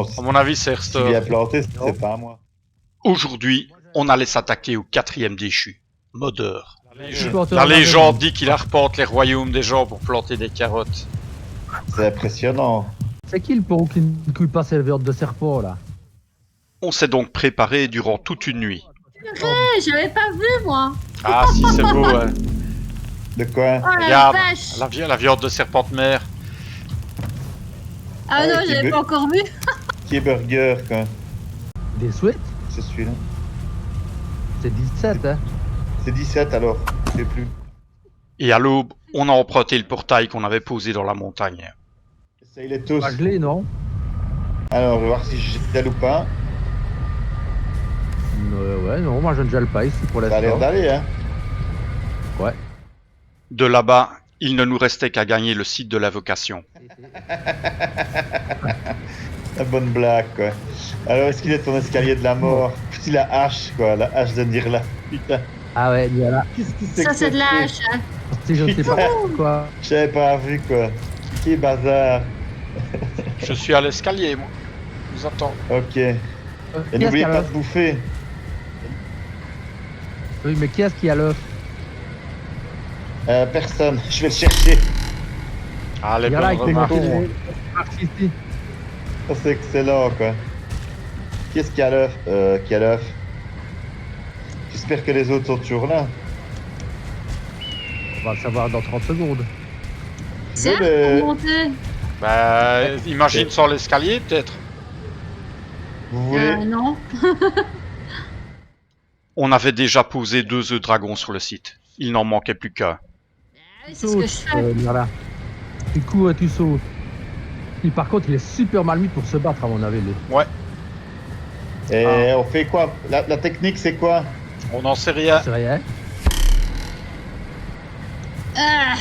non. À mon avis, c'est S'il Hearthstone. vient planter, c'est pas à moi. Aujourd'hui, on allait s'attaquer au 4e déchu, Modeur. Supporter La de Marvel. légende dit qu'il arpente les royaumes des gens pour planter des carottes. C'est impressionnant. C'est qui le pauvre qui ne couille pas ses verres de serpent là? On s'est donc préparé durant toute une nuit. J'avais pas vu moi. Ah si, c'est beau, ouais. De quoi? Oh la Regarde, vache. la viande de serpent de mer. Ah non, Ouais, j'avais pas encore vu. Qui est burger, quoi? Des sweats? C'est celui-là. C'est 17, hein? C'est 17 alors. Je sais plus. Et à l'aube, on a emprunté le portail qu'on avait posé dans la montagne. Essaye-les tous. Pas gelé, non? Alors, je vais voir si je gèle ou pas. Ouais, non, moi je ne gèle pas ici pour Ça a l'air l'instant. d'aller, hein. Ouais. De là-bas, il ne nous restait qu'à gagner le site de l'invocation. La bonne blague, quoi. Alors, est-ce qu'il est ton escalier de la mort? Putain, la hache, quoi. La hache de Nirla. Putain. Ah ouais, voilà. Qu'est-ce qui c'est Ça que c'est de la c'est? hache. Hein. Si je ne sais pas quoi. J'avais pas vu, quoi. Qui bazar. Je suis à l'escalier, moi. Je vous attends. Ok. Et Qui est-ce n'oubliez qui a pas l'œuf? de bouffer. Oui, mais qui est-ce qui a l'œuf? Personne. Je vais le chercher. Ah, les Regarde là, bonnes avec tes remarques. marques. Marque ici. Ça, c'est excellent, quoi. Qui est-ce qui a l'œuf? Qui a l'œuf? J'espère que les autres sont toujours là. On va le savoir dans 30 secondes. Tiens, le- pour monter. Bah, imagine sans l'escalier, peut-être. Vous voulez? Non. On avait déjà posé 2 œufs dragons sur le site. Il n'en manquait plus qu'un. Ah oui, c'est ce que je fais. Voilà. Tu cours et tu sautes. Et par contre, il est super mal mis pour se battre, à mon avis. lui. Ouais, Et on fait quoi? La technique, c'est quoi? on n'en sait rien. C'est rien. Ah,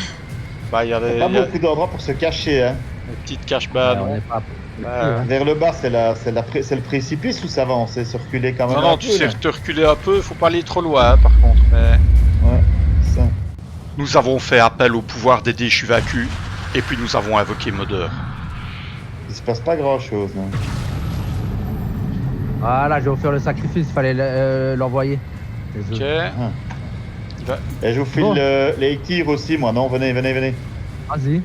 Bah, il y a des, Pas il y a beaucoup d'endroits pour se cacher, hein. des petites cache-bas, on non. n'est pas. Ouais. Vers le bas, c'est le précipice ou ça va? On sait se reculer quand même Non, non, un tu peu, sais là. te reculer un peu, faut pas aller trop loin, par contre. Mais Ouais, ça. nous avons fait appel au pouvoir des déchus vaincus, et puis nous avons invoqué Modeur. Il se passe pas grand-chose, hein. Voilà, je vais vous faire le sacrifice, il fallait l'envoyer. Les Ok. œufs. Et je vous file Bon. les tirs aussi, moi. Non, venez, venez, venez. Vas-y.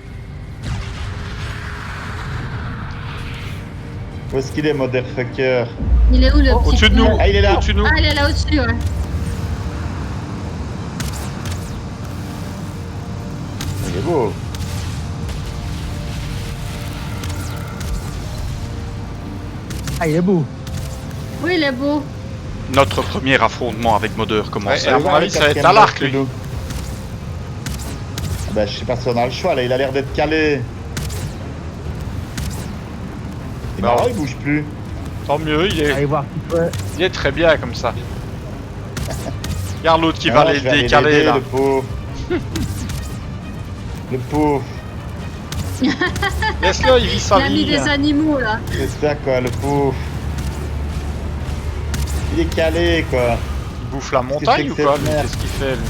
Où est-ce qu'il est, motherfucker? il est où le petit Au-dessus de nous, con? Ah, il est là. au-dessus de nous. Ah, il est là au-dessus, ouais. Il est beau. Ah, il est beau. Oui, il est beau. Notre premier affrontement avec Modeur commence. Ouais, à mon ouais, avis, ça va être quatrième à l'arc, lui. bloc, Ah ben, je sais pas si on a le choix, là. Il a l'air d'être calé. Et Bah, non, il bouge plus. Tant mieux, Allez voir qui peut. il est très bien comme ça. Regarde l'autre qui Ah va non, les je vais aller décaler, l'aider, là. le pauvre. Le pauvre. Laisse-le, il vit sa Il a mis vie. des animaux là. C'est ça, quoi, le pauvre. Il est calé, quoi. Il bouffe la Qu'est-ce que montagne c'est ou que quoi cette lui merde? Qu'est-ce qu'il fait, lui?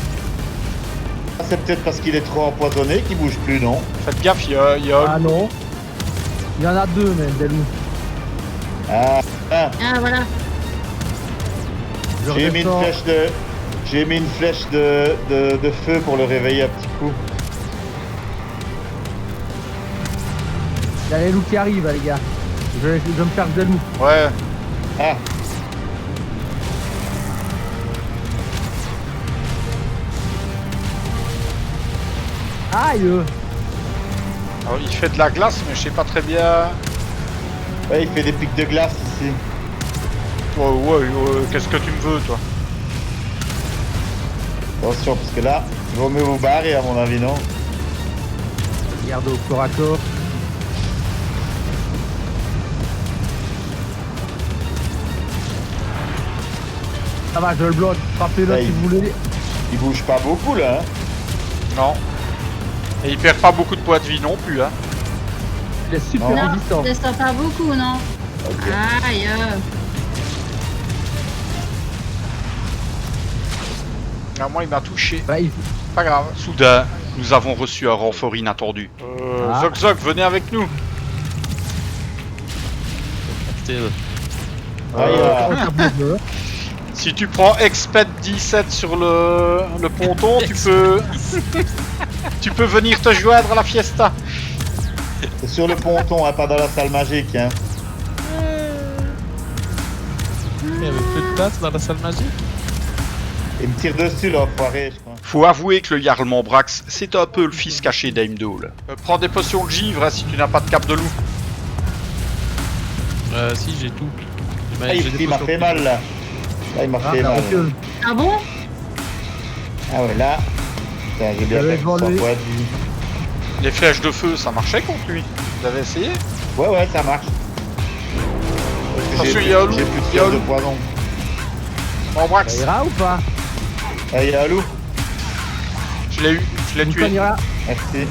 Ah, c'est peut-être parce qu'il est trop empoisonné qu'il bouge plus, non? Faites gaffe, il y a Ah non. Il y en a deux, même, des loups. Ah, ah. Ah, voilà. Je J'ai mis une redescends. flèche de... J'ai mis une flèche de feu pour le réveiller un petit coup. Il y a les loups qui arrivent, là, les gars. Je me cherche des loups. Ouais, Ah, Aïe. alors, il fait de la glace, mais je sais pas très bien. ouais, il fait des pics de glace ici. Ouais, qu'est-ce que tu me veux, toi? Attention, parce que là, il vaut mieux vous barrer, à mon avis, non? Regarde au corps à corps. Ça va, je le bloque. Frappez-le Hey. si vous voulez. Il bouge pas beaucoup, là, hein? Non. Et il perd pas beaucoup de points de vie non plus, hein. Il est super Non. Non, résistant. il descend pas beaucoup, non. Ok. Aïe. Ah, moi, il m'a touché. Bah, il... Pas grave. Soudain, nous avons reçu un renfort inattendu. Ah. Zok Zok, venez avec nous. style. Ah, on tape les deux. Si tu prends Exped 17 sur le ponton, tu peux venir te joindre à la fiesta. c'est sur le ponton, hein, pas dans la salle magique. Hein. Il y avait plus de place dans la salle magique. Il me tire dessus, là, enfoiré, je crois. Faut avouer que le Jarl Mombrax, c'est un peu le fils caché d'Heimdall. Prends des potions de givre hein, si tu n'as pas de cape de loup. Si, j'ai tout. Ah, il m'a fait mal, là. Là, il m'a fait mal. recule. Ah bon? Ah ouais, là. Putain, j'ai bien J'avais fait devant 100 lui. fois de vie. Les flèches de feu, ça marchait contre lui. Vous avez essayé? Ouais, ça marche. Parce que Attention, j'ai il y a un loup, j'ai plus de il y a un fièvre de loup. poison. Mombrax, Ça ira ou pas? Ah, il y a un loup. je l'ai eu, je l'ai Vous tué. cognera. Merci.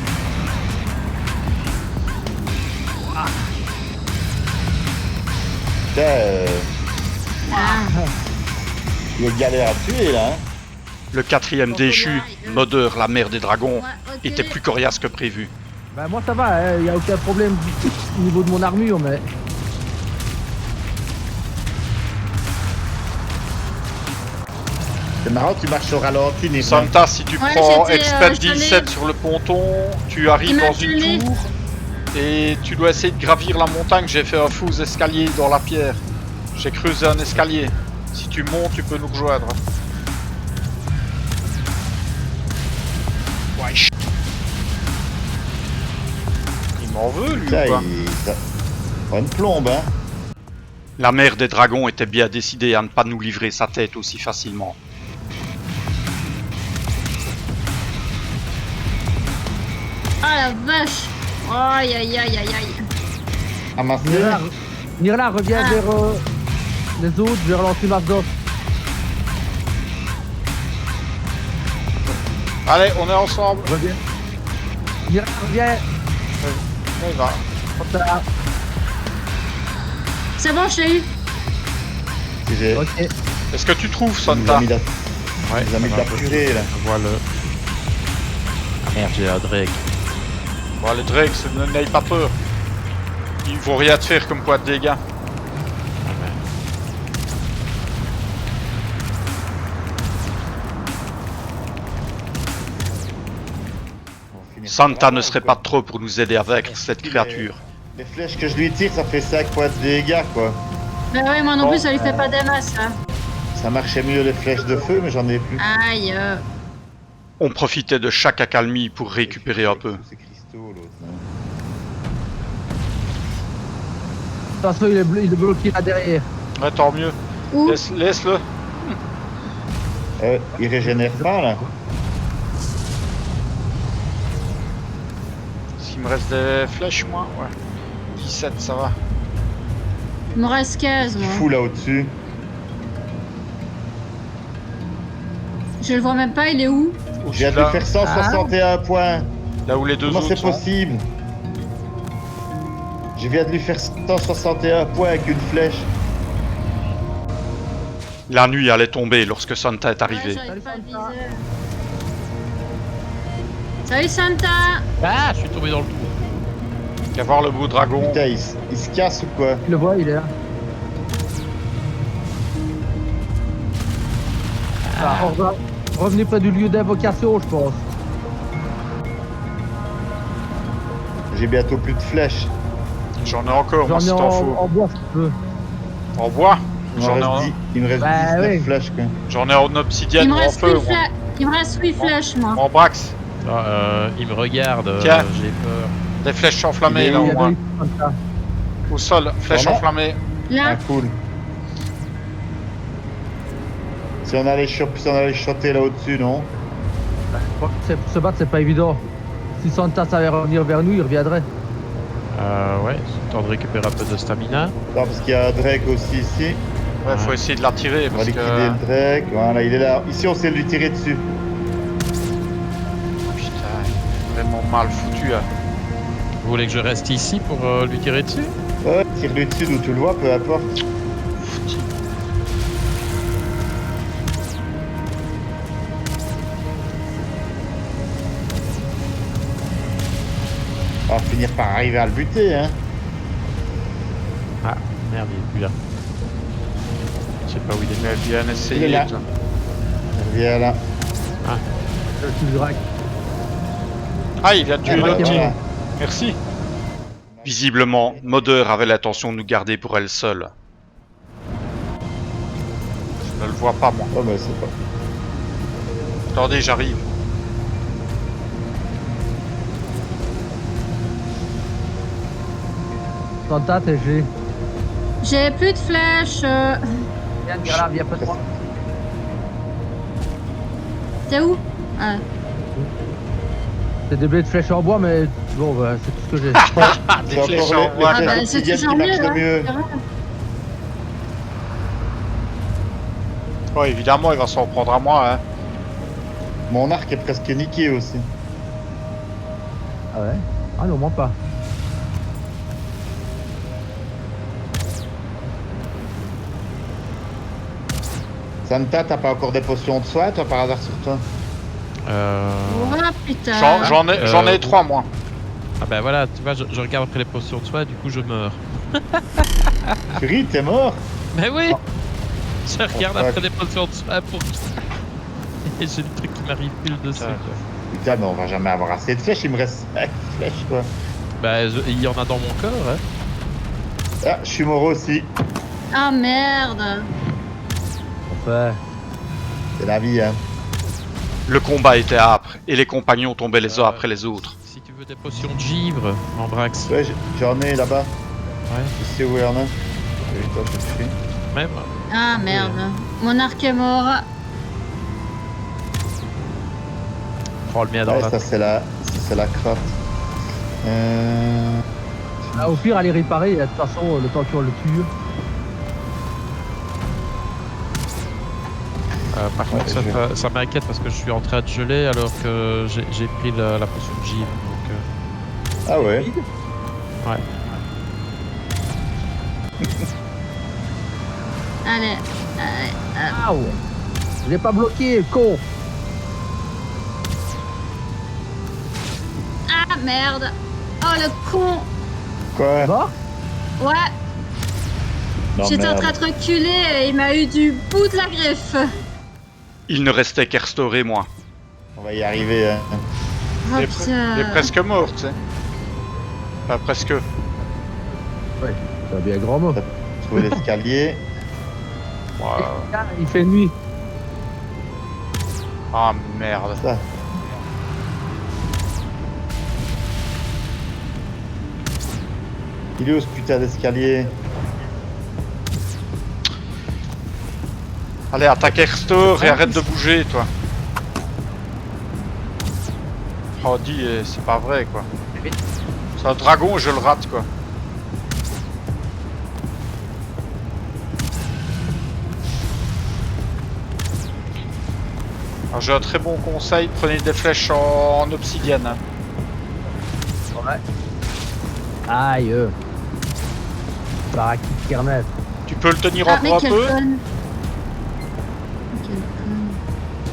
Putain, Ah. il y a galère à tuer, là. Hein. Le 4ème déchu, Modeur, la mère des dragons, Ouais, ok. était plus coriace que prévu. Bah moi ça va, y a aucun problème au niveau de mon armure, mais... C'est marrant, tu marches au ralenti, Nick. Santa, si tu Ouais, prends j'étais, Exped je l'ai- 17 sur le ponton, tu Il arrives m'a dans une tué. tour et tu dois essayer de gravir la montagne. J'ai fait un faux escalier dans la pierre. J'ai creusé un escalier. Si tu montes, tu peux nous rejoindre. Wesh. Il m'en veut, lui, Putain, ou quoi? ça prend une plombe, hein. La mère des dragons était bien décidée à ne pas nous livrer sa tête aussi facilement. Ah la vache! Aïe aïe aïe aïe aïe! Amassé. Nirla, reviens Ah. vers les autres, je vais relancer Mazdoff. Allez, on est ensemble. Reviens. Nirla, reviens. Ouais, il va. Comme ça. C'est bon, je l'ai eu! Si j'ai Ok. Est-ce que tu trouves, il nous Santa? a mis de la- Ouais, il nous a mis de la purée, là. Voilà. Ah merde, j'ai un Drake. Bon, les Drakes, n'aie pas peur. Ils vont rien te faire comme quoi de dégâts. On va finir Santa par là, ne serait quoi. pas trop pour nous aider à vaincre cette créature. Les flèches que je lui tire, ça fait 5 points de dégâts, quoi. Bah ouais, moi non Bon. plus, ça lui fait pas des masses, là. Ça marchait mieux les flèches de feu, mais j'en ai plus. Aïe! On profitait de chaque accalmie pour récupérer un peu. C'est cristaux, l'autre. hein. De toute façon, il est bloqué là derrière. Ouais, tant mieux. Où? Laisse-le. Il régénère pas, là. S'il me reste des flèches, moi, ouais. 17, ça va. Il me reste 15, moi. Fou, là, au-dessus. Je le vois même pas, il est où? Je viens de lui Là, faire 161 points. là où les deux Comment autres c'est sont. possible? Je viens de lui faire 161 points avec une flèche. La nuit allait tomber lorsque Santa est Ouais, arrivé. j'arrive pas à le viser. Salut Santa! Ah, je suis tombé dans le trou. Viens voir le beau dragon. Putain, il se casse ou quoi? Tu le vois, il est là. Ah, on va revenir près du lieu d'invocation, je pense. J'ai bientôt plus de flèches. J'en ai encore, moi, J'en si ai t'en faut. en bois si tu veux. En bois. Il me J'en ai reste en, 10 il me reste Bah 19 oui. flèches, quoi. j'en ai en Il obsidienne me ou en reste feu, huit moi. flèches. Il me reste 8 flèches, moi. En brax. Ah, il me regarde, Tiens. j'ai peur. Des flèches enflammées, Il est là, où, au Il y a moins. deux comme ça. Au sol, flèches Vraiment enflammées. Ah, Là, cool. Si on allait shotter là au-dessus, non? Je crois que pour se battre, c'est pas évident. Si Santa savait revenir vers nous, il reviendrait. Ouais, c'est le temps de récupérer un peu de stamina. Non, parce qu'il y a un Drake aussi ici. Ouais, faut essayer de l'attirer On va parce liquider que. le Drake. Voilà, il est là. Ici, on sait lui tirer dessus. Putain, il est vraiment mal foutu. Hein. Vous voulez que je reste ici pour lui tirer dessus? Ouais, tire-lui dessus d'où tu le vois, peu importe. Foutu. On va finir par arriver à le buter, hein. Merde, il est plus là. Je sais pas où il est. Mais bien Il est essayé. là. toi. Viens là. Le sous du rack. Ah, il vient de tuer Ah, l'autre. voilà. Merci. Visiblement, Modeur avait l'intention de nous garder pour elle seule. Je ne le vois pas, moi. Oh bah c'est pas. Attendez, j'arrive. Santa, t'es G. J'ai plus de flèches. Viens, là, viens près de moi. T'es où? Ah. C'est des blés de flèches en bois, mais bon, bah, c'est tout ce que j'ai. Ah, des C'est flèches encore en bois. Ah les bah flèches c'est obsidiennes toujours qui mieux, marchent le mieux. hein. Ouais, évidemment, il va s'en prendre à moi. Hein. Mon arc est presque niqué aussi. Ah ouais? Ah non, moi pas. Santa, t'as pas encore des potions de soin, toi, par hasard, sur toi? Oh putain. J'en ai 3, moi. Ah bah voilà, tu vois, je regarde après les potions de soin, du coup je meurs. Fury, t'es mort? Mais oui. Je regarde fuck. après les potions de soin pour... Et j'ai le truc qui m'arrive pile dessus. Putain. Quoi. Putain, mais on va jamais avoir assez de flèches, il me reste 5 flèches, quoi. Bah il y en a dans mon corps, hein. Ah, je suis mort aussi. Ah merde. Enfin, C'est la vie, hein. Le combat était âpre et les compagnons tombaient les uns après les autres. Si tu veux des potions de givre, Ambrax. Ouais, j'en ai là-bas. Ouais. Je sais où il y en a. Oui, toi, je te suis. Même. Ah merde. Mon arc est mort. Prends le mien dans Ouais, la... ça c'est la crotte. ah, au pire, aller réparer, de toute façon, le temps qu'on le tue. Par contre, ça m'inquiète parce que je suis en train de geler alors que j'ai pris la potion de givre. Donc, Ah ouais. ouais. Allez. Ah ouais. Je l'ai pas bloqué, con. Ah merde. Oh le con. Quoi? Va? Ouais. Non, J'étais en merde. train de reculer et il m'a eu du bout de la griffe. Il ne restait qu'à restaurer moi. On va y arriver, hein. Oh Il est putain. presque mort, tu sais. Enfin, presque. Ouais, ça bien grand mot. Trouver l'escalier. Ah, il fait nuit. Ah merde. Ça. Il est où ce putain d'escalier? Allez, attaque restaure et arrête de bouger, toi. Oh, dis, c'est pas vrai, quoi. C'est un dragon et je le rate, quoi. Alors, j'ai un très bon conseil, prenez des flèches en obsidienne. Hein. Ouais. Aïe. Par qui Kernet. Tu peux le tenir Ah encore mais un quel peu. con. Quel con.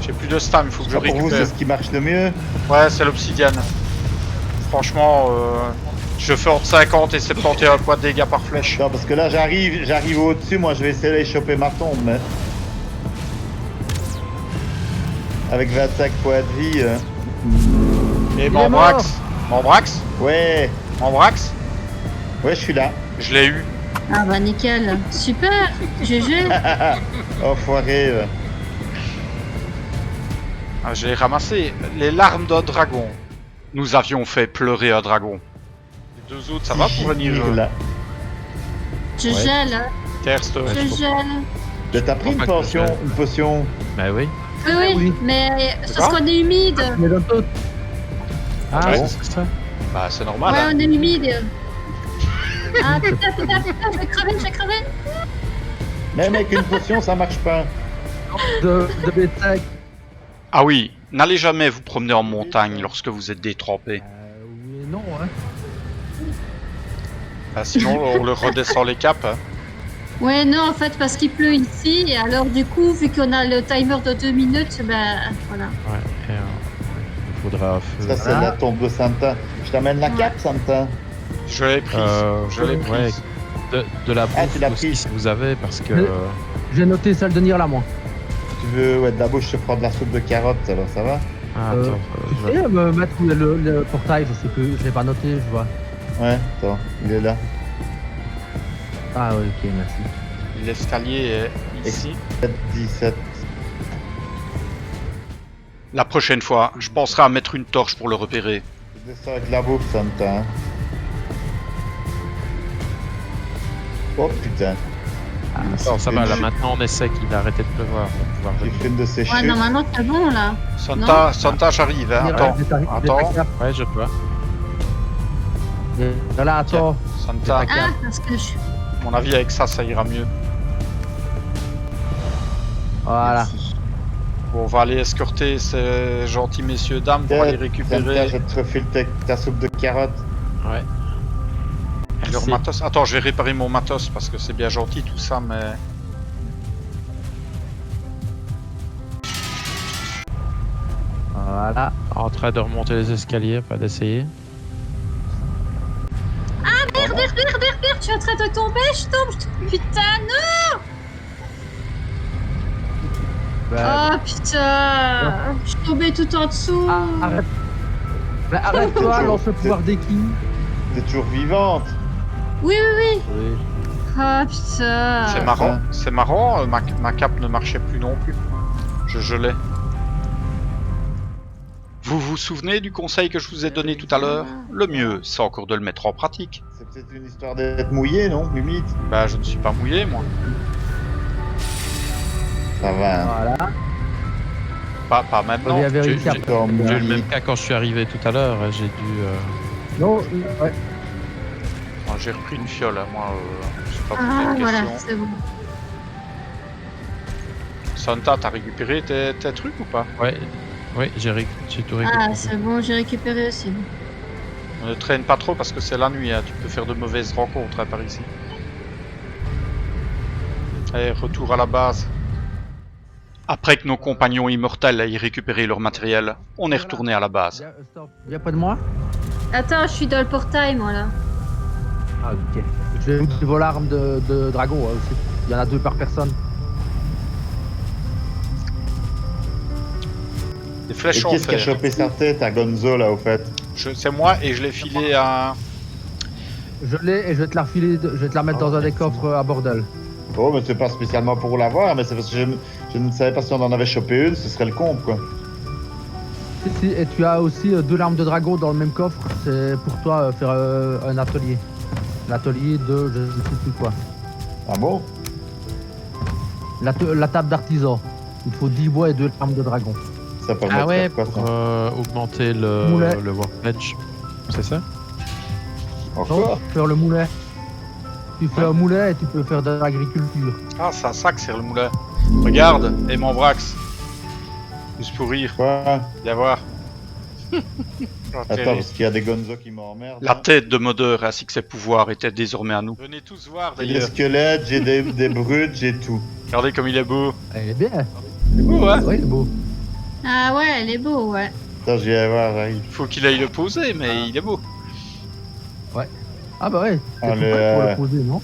J'ai plus de stam, il faut que je Pour vous, récupère. c'est ce qui marche le mieux. Ouais, c'est l'obsidienne. Franchement, je fais entre 50 et 71 points de dégâts par flèche. Non, parce que là, j'arrive au-dessus. Moi, je vais essayer d'aller choper ma tombe, mais... Avec 25 points de vie. Et est Mambrax, Mambrax, Ouais. Mambrax, Ouais, je suis là. je l'ai eu. Ah bah nickel. Super. GG. Enfoiré. Ah, j'ai ramassé les larmes d'un dragon. Nous avions fait pleurer un dragon. Les deux autres, ça va pour venir là. Je gèle. Terste. Ouais. Je gèle. Mais t'as pris Je une crois pas que potion, je une potion. Bah oui. Oui, oui, oui. mais c'est quoi parce qu'on est humide. Mais dans tout. Ah Ouais. bon. c'est ça. Bah, c'est normal. Ouais, hein. on est humide. Ah putain, je vais crever. Même avec une potion, ça marche pas. De B5. Ah oui, n'allez jamais vous promener en montagne lorsque vous êtes détrempé. Oui et non, hein. Ah, sinon, on le redescend les caps. Hein. Ouais, non, en fait, parce qu'il pleut ici, et alors du coup, vu qu'on a le timer de 2 minutes, ben voilà. Ouais. Et, il faudra un feu. Ça, c'est Ah. la tombe de Santa. Je t'amène la cape, Santa. Je l'ai prise. Je l'ai prise. Ouais. de la Ah, bouffe tu l'as aussi pris. si vous avez, parce que... J'ai noté celle de Nir là, moi. Si tu veux, ouais, de la bouche, je te prends de la soupe de carottes, alors ça va? Ah, attends, Tu je vais- sais me mettre où est le portail, je sais plus, je l'ai pas noté, je vois. Ouais, attends, il est là. Ah ouais, ok, merci. L'escalier est ici. 17. La prochaine fois, je penserai à mettre une torche pour le repérer. Je descends avec de la bouffe, Santa. Hein. Oh putain. Attends, ça va, là maintenant on est sec, il a arrêté de pleuvoir, on va pouvoir J'ai venir. fait une de ces Ouais, chutes. normalement, c'est bon, là. Santa, j'arrive. Hein. Nir, Attends, je t'arrive- je attends. t'arrive. Ouais, je vois. Voilà, attends. Santa, Ah, parce que je... à mon avis, avec ça, ça ira mieux. Voilà. Bon, on va aller escorter ces gentils messieurs dames pour aller Santa, récupérer je te refile ta soupe de carottes. ouais. Et leur Merci. matos. Attends, je vais réparer mon matos parce que c'est bien gentil tout ça, mais Voilà. En train de remonter les escaliers, pas d'essayer. Merde, je suis en train de tomber, je tombe. Putain, non. Bah, Oh, putain. Je suis tombée tout en dessous. arrête. Bah, arrête-toi, lance le pouvoir des qui. T'es toujours vivante. Oui, oui, oui. Oui. Oh, putain. c'est marrant. C'est marrant, ma cape ne marchait plus non plus. Je gelais. Vous vous souvenez du conseil que je vous ai donné tout à l'heure? Le mieux, c'est encore de le mettre en pratique. C'est peut-être une histoire d'être mouillé, non? Limite. Bah, je ne suis pas mouillé, moi. Ça va. Hein. Voilà. Pas maintenant. On y avait J'ai réussi à... Attends, j'ai eu le mouillé. même cas quand je suis arrivé tout à l'heure, j'ai dû... Non, ouais. Moi, j'ai repris une fiole, hein, moi. Je sais pas posé Ah, de voilà, questions. c'est bon. Santa, t'as récupéré tes trucs ou pas? Ouais, j'ai tout récupéré. Ah, c'est bon, j'ai récupéré aussi. Ne traîne pas trop parce que c'est la nuit, hein. Tu peux faire de mauvaises rencontres hein, par ici. Allez, retour à la base. Après que nos compagnons immortels aient récupéré leur matériel, on est retourné à la base. Viens, stop. Viens pas de moi. Attends, je suis dans le portail, moi, là. Ah, ok. Je vais vous voler l'arme de dragon aussi. Il y en a 2 par personne. Des Et flèches en qu'est-ce qui a fer. chopé sa tête à Gonzo, là, au fait? C'est moi et je l'ai filé à... Je l'ai et je vais te la refiler, je vais te la mettre dans un des coffres à bordel. Oh, mais c'est pas spécialement pour l'avoir, mais c'est parce que je ne savais pas si on en avait chopé une, ce serait le comble, quoi. Si, et tu as aussi 2 larmes de dragon dans le même coffre. C'est pour toi faire un atelier. L'atelier de je ne sais plus quoi. Ah bon? La table d'artisan. Il te faut 10 bois et 2 larmes de dragon. Ça permet Ah de ouais, faire quoi, pour ça? augmenter Moulet. le workbench. C'est ça? Encore? Faire le moulet. Tu fais un moulet et tu peux faire de l'agriculture. Ah, c'est à ça que sert le moulin. Regarde, et mon brax. Juste pour rire, Quoi? viens voir. Attends, parce qu'il y a des Gonzo qui m'emmerdent. La hein. tête de Modeur ainsi que ses pouvoirs étaient désormais à nous. Venez tous voir J'ai des d'ailleurs. squelettes, j'ai des brutes, j'ai tout. Regardez comme il est beau. Elle est bien. C'est beau, hein? Oui, il est beau. Ah ouais, elle est beau, ouais. Attends, je vais voir, j'arrive. Faut qu'il aille le poser, mais il est beau. Ah bah ouais. C'est Ah, tout le- prêt pour le poser, non?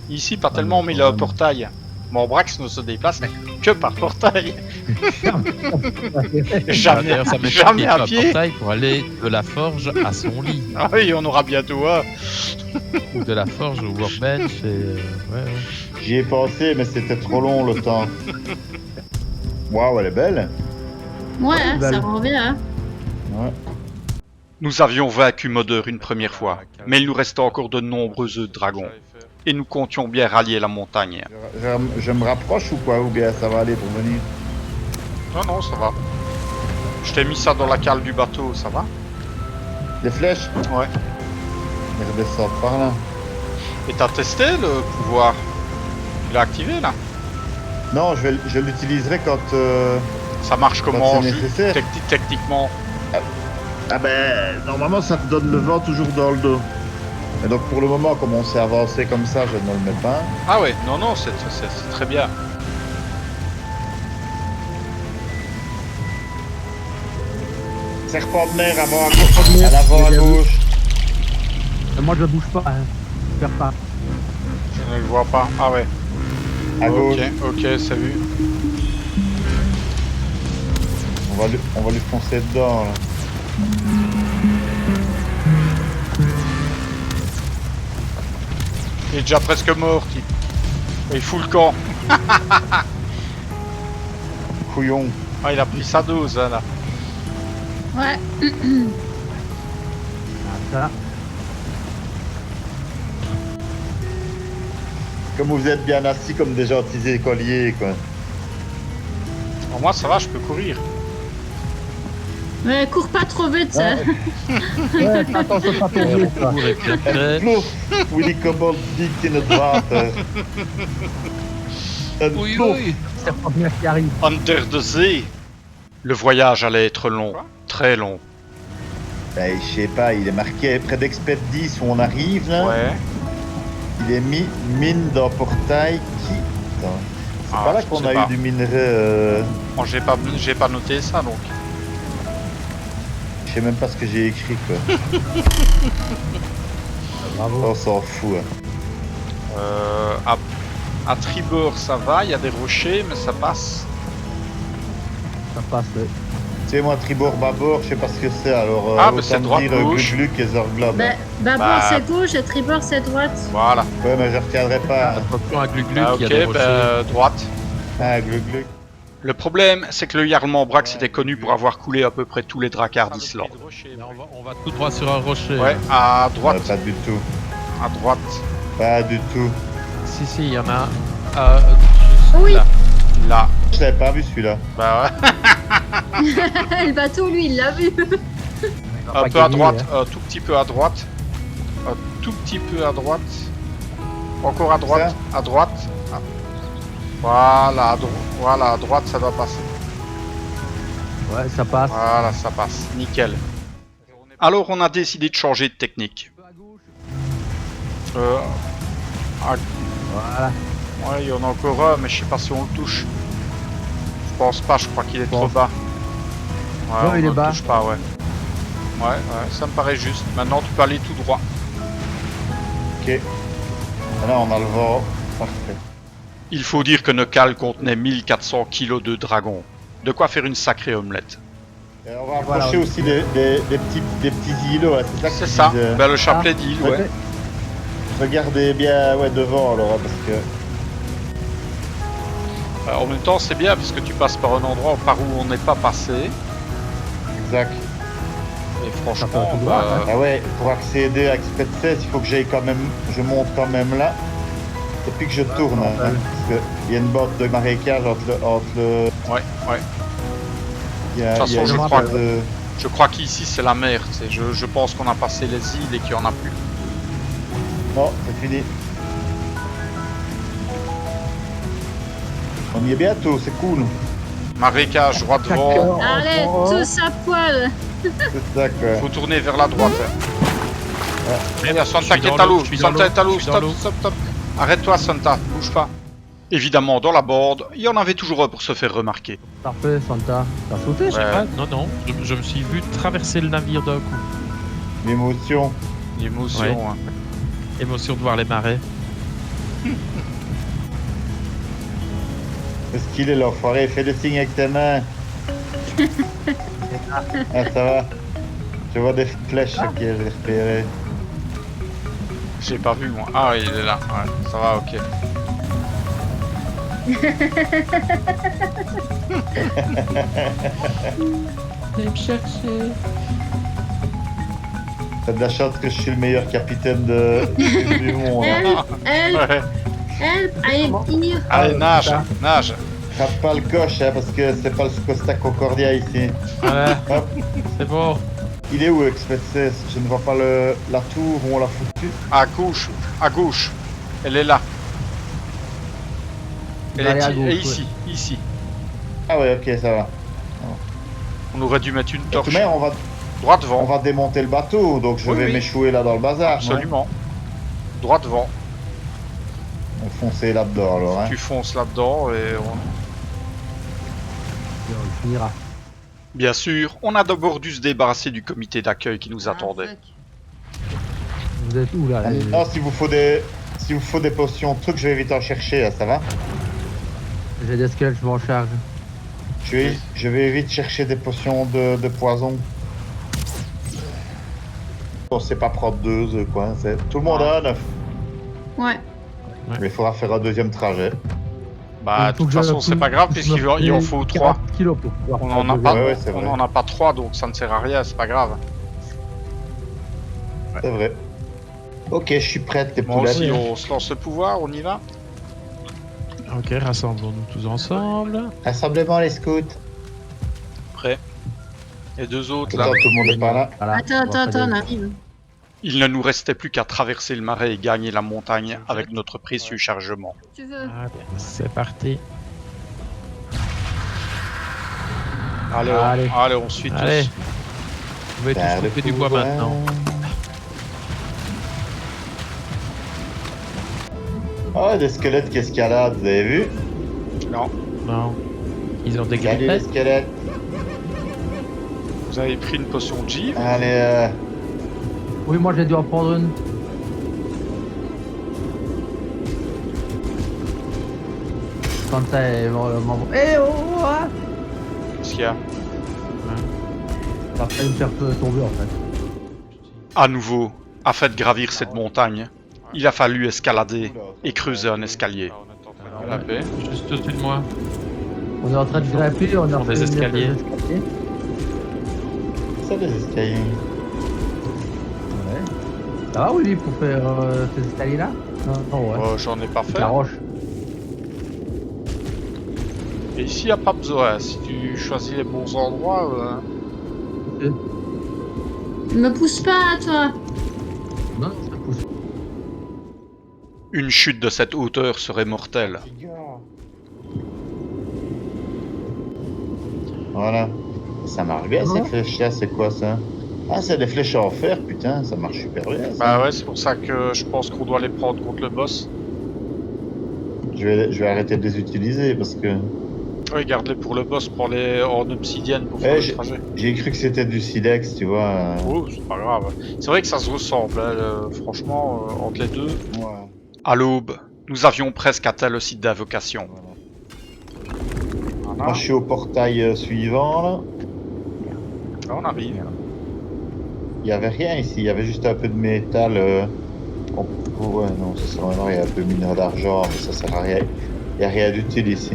Ici, pas tellement, mais il a un portail. Mon brax ne se déplace que par portail. Jamais, D'ailleurs, ça met jamais à un pied. portail pour aller de la forge à son lit. Ah oui, on aura bientôt un. Ou de la forge au workbench et... ouais. J'y ai pensé, mais c'était trop long le temps. Waouh, elle est belle. Ouais, hein, belle. ça rend bien, hein. Ouais. Nous avions vaincu Modeur une première fois, mais il nous restait encore de nombreux œufs de dragon. Et nous comptions bien rallier la montagne. Je me rapproche ou quoi? Ou bien ça va aller pour venir? Non, ça va. Je t'ai mis ça dans la cale du bateau, ça va? Des flèches? Ouais. Ils redescendent par là. Et t'as testé le pouvoir? Tu l'as activé là? Non, je l'utiliserai quand Ça marche comment c'est nécessaire. techniquement? Ah ben, normalement ça te donne le vent toujours dans le dos. Et donc pour le moment, comme on s'est avancé comme ça, je ne le mets pas. Ah ouais, non, c'est très bien. Serpent de mer avant à gauche, à l'avant à J'ai vu. gauche. Moi je bouge pas, hein. Faire pas. Je le vois pas. Ah ouais. À gauche. Ok, c'est vu. On va lui foncer dedans, là. Il est déjà presque mort. Il fout le camp. Couillon. Ah, il a pris sa dose, hein, là. Ouais. Ça. Comme vous êtes bien assis comme des gentils écoliers, quoi. Pour moi, ça va, je peux courir. Mais cours pas trop vite. Ouais. Ouais, fais attention pas tomber, toi. Pour les pieds En prêts. plof, Willy Cobalt dikt in het water. Een Oui, plof. oui. C'est la première qui arrive. Under the Sea. Le voyage allait être long. Très long. Ben, je sais pas, il est marqué près d'Expert 10 où on arrive, là. Ouais. Il est mis mine dans portail qui... Attends. C'est Ah, pas là je qu'on sais a pas. eu du minerai... Bon, j'ai pas noté ça, donc. Je sais même pas ce que j'ai écrit, quoi. Bravo. On s'en fout. Hein. À tribord, ça va. Il y a des rochers, mais ça passe. Ça passe, ouais. Tu sais, moi, tribord, bâbord, je sais pas ce que c'est, alors... Ah, bah, autant c'est me droite, dire gauche. Gluc et Zorglob. Bah, Bah. bâbord c'est gauche et tribord c'est droite. Voilà. Ouais, mais je retiendrai pas. Attention à Glu-Glu Ah, qui ok, a des rochers. droite. Ah, Gluc. Le problème, c'est que le Jarl Mambrax était connu pour avoir coulé à peu près tous les dracards d'Islande. Là, on va tout droit sur un rocher. Ouais, à droite. Pas du tout. À droite. Pas du tout. Si, il y en a un. Juste Oui. là. Là. Je l'avais pas vu, celui-là. Bah ouais. Le bateau, lui, il l'a vu. Un peu à droite. Un tout petit peu à droite. Un tout petit peu à droite. Encore à droite. À droite. Ah. Voilà, voilà, à droite, ça doit passer. Ouais, ça passe. Voilà, ça passe. Nickel. Alors, on a décidé de changer de technique. Voilà. Ouais, il y en a encore un, mais je sais pas si on le touche. Je pense pas, je crois qu'il est trop bas. Ouais, Non, on il est ne bas. touche pas, ouais. Ouais, ça me paraît juste. Maintenant, tu peux aller tout droit. Ok. Maintenant, on a le vent. Parfait. Il faut dire que nos cales contenaient 1400 kilos de dragon. De quoi faire une sacrée omelette. Et on va Voilà. approcher aussi des petits îlots, hein, c'est ça que C'est tu ça, disais. ben, le chapelet d'île, ouais. Ouais. Regardez bien devant alors, hein, parce que... En même temps, c'est bien parce que tu passes par un endroit par où on n'est pas passé. Exact. Et Ça franchement, peut tout droit, bah, Ah ouais, pour accéder à Expert 16, il faut que j'aille quand même... Je monte quand même là. Et puis que je tourne, hein, normal. parce qu'il y a une bande de marécage entre le... ouais. Il y a, De toute il y a façon, une je crois espèce de... Je crois qu'ici c'est la mer. Tu sais. Je pense qu'on a passé les îles et qu'il n'y en a plus. Non, c'est fini. On y est bientôt, c'est cool. Marécage, droit devant. Allez, tous à poil. C'est ça, quoi. Faut tourner vers la droite. Il y a Santa Je suis qui est dans à l'eau, l'eau. je suis dans Santa l'eau, est à l'eau. je suis dans Stop, l'eau. stop, stop. Arrête-toi, Santa. Bouge pas. Évidemment, dans la bande, il y en avait toujours un pour se faire remarquer. Parfait, Santa. T'as sauté? Ouais. Ah, non, je me suis vu traverser le navire d'un coup. L'émotion. L'émotion. Ouais. Hein. Émotion de voir les marais. Est-ce qu'il est l'enfoiré? Fais des signes avec tes mains. Ah, ça va. Je vois des flèches, ok, je l'ai repéré. J'ai pas vu moi. Ah, il est là. Ouais, ça va, ok. T'as de la chance que je suis le meilleur capitaine du monde. Help, help, Ouais. help. Allez, ignore. Allez, nage, putain. nage. Rate pas le coche, hein, parce que c'est pas le Costa Concordia ici. Voilà, Hop. c'est bon. Il est où, Expert 16? Je ne vois pas la tour où on l'a foutu. À gauche, à gauche. Elle est là. Elle Allez, est à gauche, ouais. ici, ici. Ah ouais, ok, ça va. On aurait dû mettre une De toute torche. manière, Droit on devant. va démonter le bateau, donc je Oui, vais oui. m'échouer là dans le bazar. non? Absolument. Droit devant. On fonçait là-dedans alors. Hein. Tu fonces là-dedans et on... On finira. Bien sûr, on a d'abord dû se débarrasser du comité d'accueil qui nous attendait. Ah, fuck. Vous êtes où là? Ah, si s'il vous faut des potions, trucs, je vais vite en chercher, là, ça va? J'ai des squelettes, je m'en charge. Je vais vite chercher des potions de poison. On sait pas prendre 2 œufs, quoi. Tout le monde a 9. Ouais. Mais il faudra faire un deuxième trajet. Bah, de toute façon, c'est pas grave, puisqu'il en faut 3. Kilos pour pouvoir On faire en a le pas, Ouais, c'est vrai. on en a pas 3, donc ça ne sert à rien, c'est pas grave. C'est vrai. Ok, je suis prête, les Moi poulettes. aussi, on se lance le pouvoir, on y va. Ok, rassemblons-nous tous ensemble. Rassemblement, les scouts. Prêt. Et 2 autres là. Attends, tout le monde est pas là. Voilà, Attends, on arrive. Il ne nous restait plus qu'à traverser le marais et gagner la montagne avec notre précieux chargement. Tu veux. Allez, c'est parti. Allez, on suit Allez. tous. Vous pouvez tous Vers le couper du bois pouvoir. maintenant. Ah, des squelettes qui escaladent, vous avez vu? Non, Non. Ils ont des Salut les grippettes. squelettes. vous avez pris une potion de givre. Allez, Oui, moi j'ai dû en prendre une. Comme ça, elle m'envoie. Eh oh ah Qu'est-ce qu'il y a? Ça va me faire tomber en fait. À nouveau, afin de gravir cette montagne, il a fallu escalader et creuser un escalier. La paix. Juste au-dessus de moi. On est en train de grimper, on a Sur des refait escaliers. ça des escaliers. Ouais. Ça va Willy pour faire ces escaliers là? Non, ouais. J'en ai pas fait. La roche. Et ici, il n'y a pas besoin. Si tu choisis les bons endroits. Me pousse pas, toi. Non, ça pousse. Une chute de cette hauteur serait mortelle. Voilà. Ça marche bien, ces flèches-là, c'est quoi ça? Ah, c'est des flèches en fer, putain, ça marche super bien. Ça. Bah ouais, c'est pour ça que je pense qu'on doit les prendre contre le boss. Je vais arrêter de les utiliser parce que Oui, garde-les pour le boss, prends-les en obsidienne pour faire le trajet. j'ai cru que c'était du silex, tu vois. Oh, c'est pas grave. C'est vrai que ça se ressemble, hein, franchement, entre les deux. Ouais. À l'aube, nous avions presque atteint le site d'invocation. Voilà. Moi, je suis au portail suivant, là. Là, on arrive. Il y avait rien ici, il y avait juste un peu de métal. Ouais, non, ça sert à rien, il y a un peu de mineur d'argent, mais ça sert à rien. Il n'y a rien d'utile ici.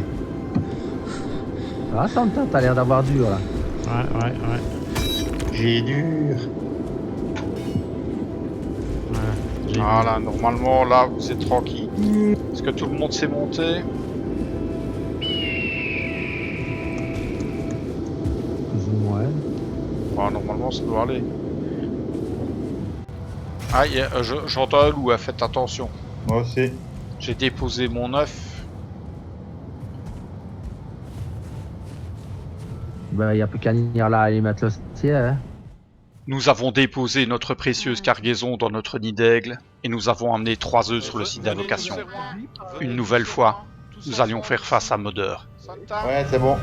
Ah, Santa, t'as l'air d'avoir dur là. Ouais. J'ai dur. J'ai Voilà, normalement, là, vous êtes tranquille. Est-ce que tout le monde s'est monté? Plus ou moins. Bah, normalement, ça doit aller. Ah, j'entends un loup, hein, faites attention. Moi aussi. J'ai déposé mon œuf. Bah, y a plus qu'à venir là et mettre le ciel. Hein. Nous avons déposé notre précieuse cargaison dans notre nid d'aigle et nous avons amené 3 œufs sur le site d'invocation. Une nouvelle fois, nous allions faire face à Modeur. Ouais, c'est bon.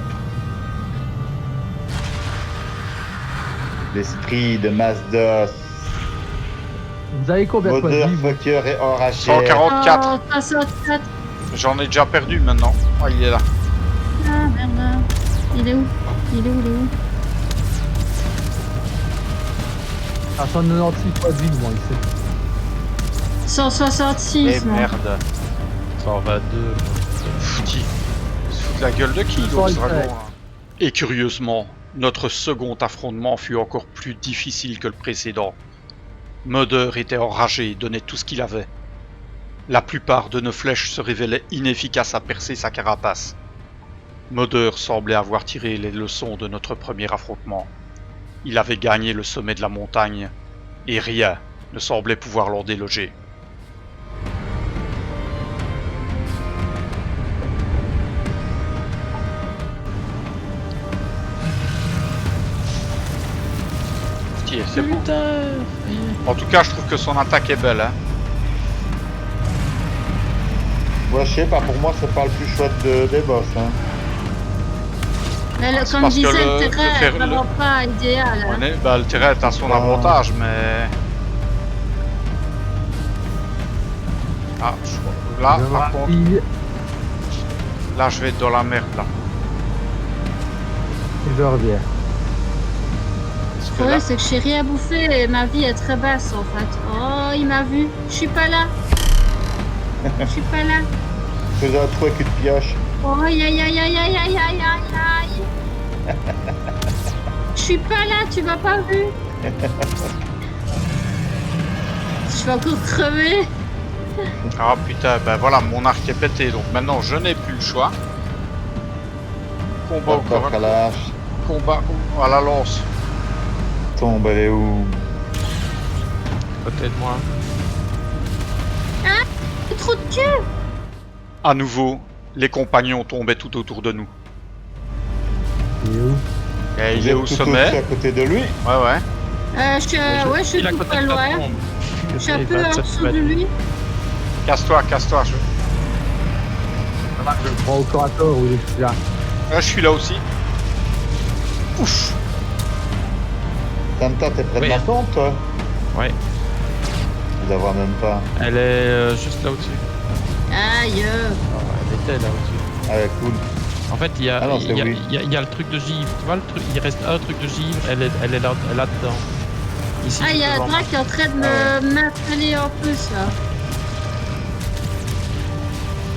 L'esprit de Mazda. Vous avez combien de points de vie? Motherfucker et enragé. 144. Oh, 304. J'en ai déjà perdu maintenant. Oh, il est là. Ah, merde. Il est où? Il est où? 196 points de vie, moi, ici. 166, Eh moi. merde. 122. Fouti. Il se fout de la gueule de qui, donc, ce Ouais. dragon, là? Et curieusement, notre second affrontement fut encore plus difficile que le précédent. Modeur était enragé et donnait tout ce qu'il avait. La plupart de nos flèches se révélaient inefficaces à percer sa carapace. Modeur semblait avoir tiré les leçons de notre premier affrontement. Il avait gagné le sommet de la montagne, et rien ne semblait pouvoir l'en déloger. Tiens, c'est beau. En tout cas, je trouve que son attaque est belle. Hein. Ouais, je sais pas, pour moi, c'est pas le plus chouette des boss. Hein. Mais Ah, c'est comme parce que disait le le terrain, faire est vraiment pas idéal. Hein. Bah, le terrain est à son avantage, mais... Ah, là, Je par contre, rapide. là, je vais être dans la merde, là. Et je reviens. Parce que Ouais, là, c'est que j'ai rien bouffé et ma vie est très basse en fait. Oh, il m'a vu. Je suis pas là. Je suis pas là. Faisais un trou avec une pioche. Oh, aïe aïe aïe aïe aïe aïe aïe aïe aïe. Je suis pas là, tu m'as pas vu. Je vais encore crever. ah putain, ben voilà, mon arc est pété, donc maintenant je n'ai plus le choix. Combat au corps Encore à à l'âge. combat à la lance. Tombe, elle est où? Côté de moi. Trop de queue. À nouveau, les compagnons tombaient tout autour de nous. Il est où? Et il Vous est êtes au tout sommet. au-dessus à côté de lui. Ouais, ouais. Ouais, je suis Il est à tout côté pas de la loin. tombe. Je suis un Il peu est en 27 dessous de mètres. lui. Casse-toi, casse-toi. Je le prends au corps à corps ou il est là. Je suis là aussi. Ouf. Tanta, t'es près de Oui. ma tombe, toi? Ouais. Je la vois même pas. Elle est juste là au-dessus. Aïe. Elle était là au-dessus. Ah ouais, cool. En fait, il y a, Ah non, il c'est y a- oui. il y a le truc de givre. Tu vois le truc, il reste un truc de givre. Elle est là-dedans. Ici. Ah, il y a devant. un drac qui est en train de Ah me m'appeler en plus là.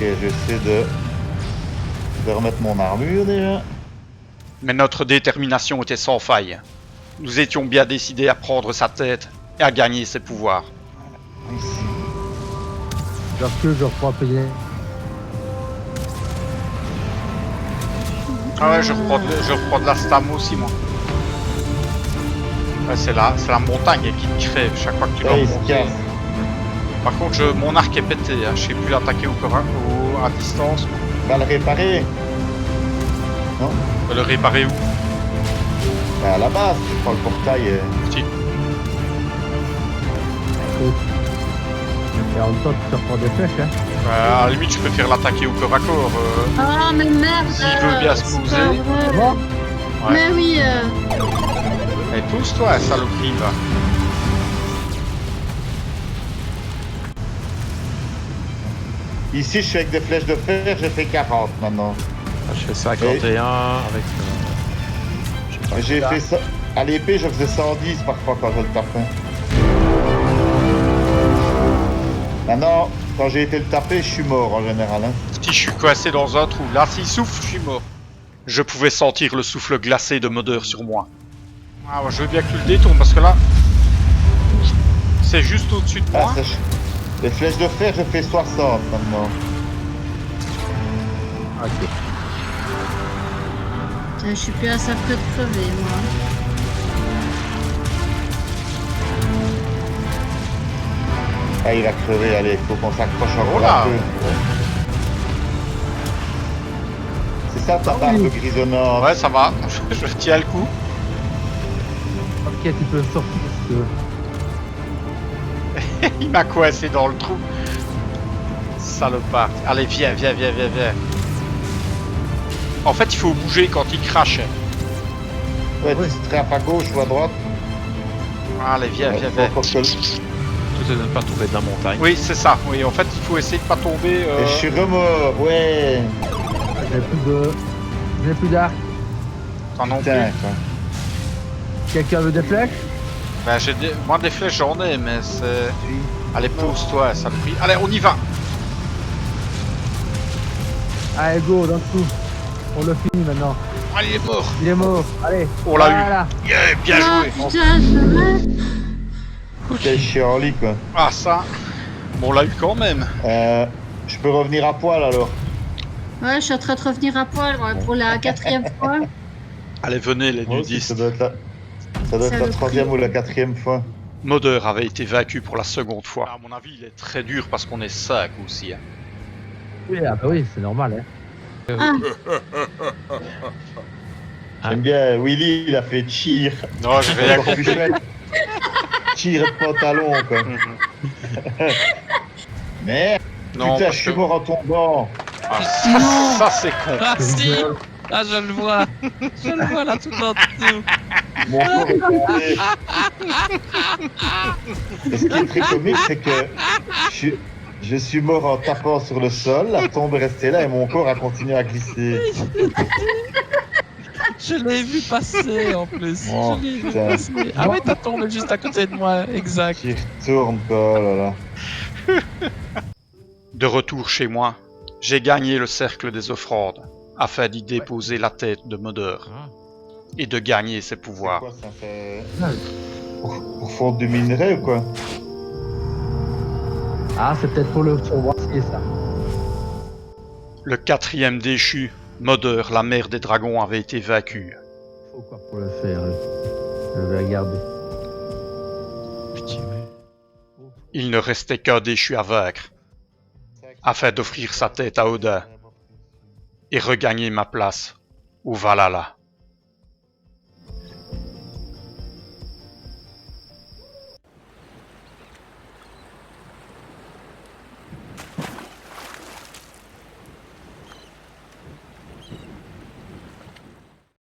Ok, j'essaie de remettre mon armure déjà. Mais notre détermination était sans faille. Nous étions bien décidés à prendre sa tête et à gagner ses pouvoirs. Ici. Lorsque je reprends payer. Ah ouais, je reprends de la stam aussi, moi. Ouais, c'est la montagne qui te crève chaque fois que tu Là, vas il se monter. casse. Par contre, mon arc est pété, hein. Je sais plus l'attaquer à distance. Va le réparer. Non? Je vais le réparer où? Bah, à la base, tu prends le portail. Si. Et en même temps, tu te reprends des flèches, hein. À la limite, je préfère l'attaquer au corps à corps. Oh, mais merde. S'il veut bien se c'est poser. pas vrai. Bon, Ouais. Mais oui. Et pousse-toi, saloperie, là. Ici, je suis avec des flèches de fer, j'ai fait 40 maintenant. Ah, je fais 51 avec. Je sais pas. J'ai fait ça. À l'épée, je faisais 110 parfois quand je le tapais. Maintenant, quand j'ai été le taper, je suis mort en général. Hein. Si je suis coincé dans un trou, là, s'il souffle, je suis mort. Je pouvais sentir le souffle glacé de Modeur sur moi. Ah, ouais, je veux bien que tu le détournes parce que là, c'est juste au-dessus de Ah, moi. ça, les flèches de fer, je fais 60 maintenant. ok. Je suis plus à ça près de crever, moi. Ah, il va crever, allez, il faut qu'on s'accroche encore Oh là. un peu. C'est ça ta barbe grisonnante. Ouais, ça va. Je tiens le coup. Ok, tu peux sortir si tu veux. Il m'a coincé dans le trou. Salopard. Allez, viens. En fait, il faut bouger quand il crache. Ouais, tu strappes à gauche ou à droite. Allez, viens. Ouais, faut encore que- Tout est de ne pas tomber de la montagne. Oui, c'est ça. Oui, en fait, il faut essayer de pas tomber. Et je suis remort, ouais. J'ai plus d'arc. T'en non plus. Putain, quoi. Quelqu'un veut des flèches? Ben, moi, des flèches, j'en ai, mais c'est... Allez, pose-toi, saloperie. Allez, on y va. Allez, go, dans le trou. On le finit maintenant. Allez, il est mort. Il est mort. Allez. On l'a eu. Voilà. Yeah, bien Ah, joué. putain, c'est vrai. Quel chiant-lit, quoi. Ah, ça. Bon, on l'a eu quand même. Je peux revenir à poil alors. Ouais, je suis en train de revenir à poil ouais, pour la 4e fois. Allez, venez, les Moi aussi, nudistes. ça doit être la Ça le 3e prix. ou la 4e fois. Modeur avait été vaincu pour la seconde fois. À mon avis, il est très dur parce qu'on est 5 aussi. Hein. Oui, ah bah oui, c'est normal. Hein. Ah. J'aime bien, Willy, il a fait cheer. Non, j'ai rien Encore plus compris. chouette. Cheer de pantalon, quoi. Mhm. Merde, Non, putain, parce je suis que- mort en tombant. Ah, ça c'est con. Ah si. Ah, je le vois. Je le vois là tout en dessous. Mon corps est tombé. Et ce qui est très comique, c'est que je Je suis mort en tapant sur le sol, la tombe est restée là et mon corps a continué à glisser. Je l'ai vu passer en plus. Oh, Je l'ai vu putain. passer. Ah ouais, t'as tombé juste à côté de moi, exact. J'y retourne pas, oh là là. De retour chez moi, j'ai gagné le cercle des offrandes afin d'y déposer la tête de Modeur Ah. et de gagner ses C'est pouvoirs. quoi, ça fait... Ouais. Pour fondre du minerai ou quoi? Ah, c'est peut-être pour le survoissier, ça. Le 4e déchu, Modeur, la mère des dragons, avait été vaincu. Faut quoi pour le faire, lui. Je vais regarder. Pitié, ouais. Il ne restait qu'un déchu à vaincre, afin d'offrir sa tête à Odin et regagner ma place au Valhalla.